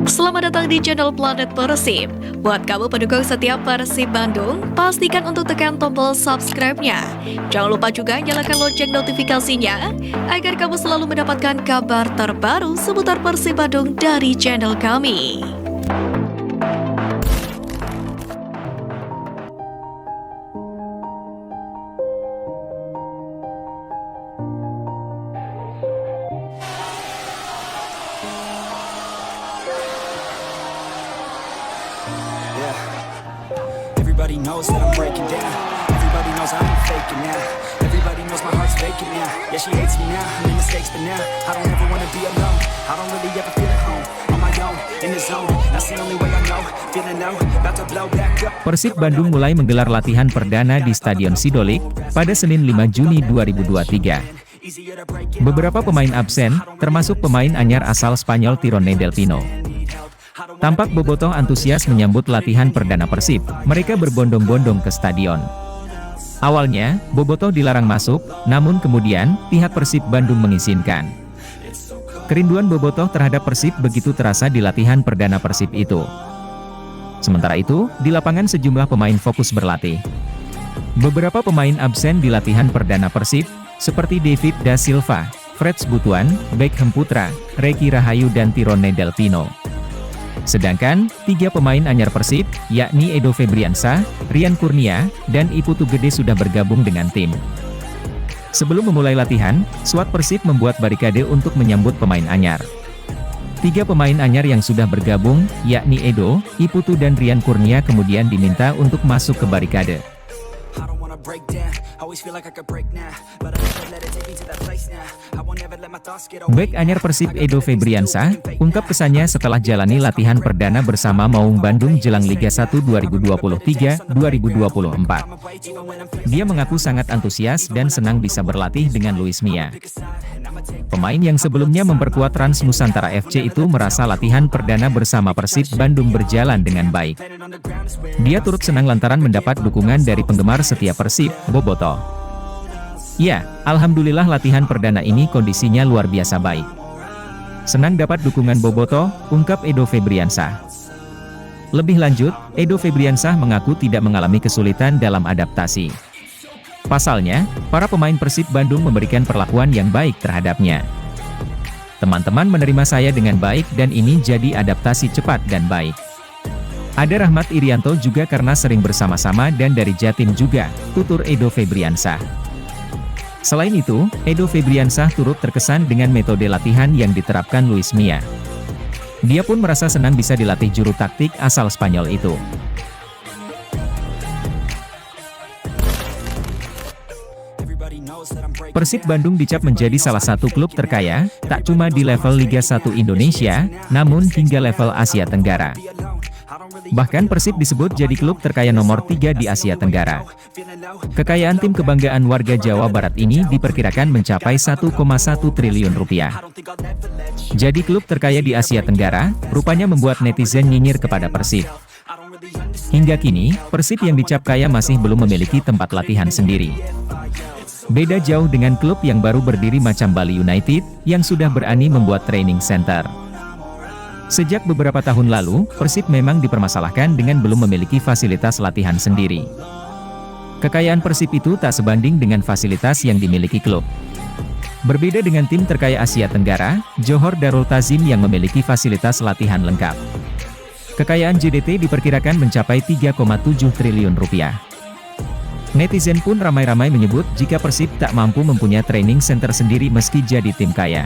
Selamat datang di channel Planet Persib. Buat kamu pendukung setiap Persib Bandung, pastikan untuk tekan tombol subscribe-nya. Jangan lupa juga nyalakan lonceng notifikasinya, agar kamu selalu mendapatkan kabar terbaru seputar Persib Bandung dari channel kami. Everybody knows that I'm breaking down. Everybody knows I ain't faking now. Everybody knows my heart's vacant now. Yeah, she hates me now, I made mistakes, but now I don't ever wanna be alone. I don't really ever feel at home. On my own, in the zone. That's the only way I know. Feeling low, about to blow back up. Persib Bandung mulai menggelar latihan perdana di Stadion Sidolik pada Senin 5 Juni 2023. Beberapa pemain absen, termasuk pemain anyar asal Spanyol Tirone Del Pino. Tampak bobotoh antusias menyambut latihan perdana Persib, mereka berbondong-bondong ke stadion. Awalnya, bobotoh dilarang masuk, namun kemudian, pihak Persib Bandung mengizinkan. Kerinduan bobotoh terhadap Persib begitu terasa di latihan perdana Persib itu. Sementara itu, di lapangan sejumlah pemain fokus berlatih. Beberapa pemain absen di latihan perdana Persib, seperti David Da Silva, Freds Butuan, Beckham Putra, Reky Rahayu dan Tirone Del Pino. Sedangkan, 3 pemain anyar Persib, yakni Edo Febriansah, Rian Kurnia, dan Iputu Gede sudah bergabung dengan tim. Sebelum memulai latihan, skuad Persib membuat barikade untuk menyambut pemain anyar. 3 pemain anyar yang sudah bergabung, yakni Edo, Iputu dan Rian Kurnia kemudian diminta untuk masuk ke barikade. Bek anyar Persib Edo Febriansah, ungkap kesannya setelah jalani latihan perdana bersama Maung Bandung jelang Liga 1 2023-2024. Dia mengaku sangat antusias dan senang bisa berlatih dengan Luis Mia. Pemain yang sebelumnya memperkuat Trans Nusantara FC itu merasa latihan perdana bersama Persib Bandung berjalan dengan baik. Dia turut senang lantaran mendapat dukungan dari penggemar setia Persib, bobotoh. Ya, alhamdulillah latihan perdana ini kondisinya luar biasa baik. Senang dapat dukungan bobotoh, ungkap Edo Febriansah. Lebih lanjut, Edo Febriansah mengaku tidak mengalami kesulitan dalam adaptasi. Pasalnya, para pemain Persib Bandung memberikan perlakuan yang baik terhadapnya. Teman-teman menerima saya dengan baik dan ini jadi adaptasi cepat dan baik. Ada Rahmat Irianto juga karena sering bersama-sama dan dari Jatim juga, tutur Edo Febriansah. Selain itu, Edo Febriansah turut terkesan dengan metode latihan yang diterapkan Luis Mia. Dia pun merasa senang bisa dilatih juru taktik asal Spanyol itu. Persib Bandung dicap menjadi salah satu klub terkaya, tak cuma di level Liga 1 Indonesia, namun hingga level Asia Tenggara. Bahkan Persib disebut jadi klub terkaya nomor 3 di Asia Tenggara. Kekayaan tim kebanggaan warga Jawa Barat ini diperkirakan mencapai 1,1 triliun rupiah. Jadi klub terkaya di Asia Tenggara, rupanya membuat netizen nyinyir kepada Persib. Hingga kini, Persib yang dicap kaya masih belum memiliki tempat latihan sendiri. Beda jauh dengan klub yang baru berdiri macam Bali United, yang sudah berani membuat training center. Sejak beberapa tahun lalu, Persib memang dipermasalahkan dengan belum memiliki fasilitas latihan sendiri. Kekayaan Persib itu tak sebanding dengan fasilitas yang dimiliki klub. Berbeda dengan tim terkaya Asia Tenggara, Johor Darul Ta'zim yang memiliki fasilitas latihan lengkap. Kekayaan JDT diperkirakan mencapai 3,7 triliun rupiah. Netizen pun ramai-ramai menyebut jika Persib tak mampu mempunyai training center sendiri meski jadi tim kaya.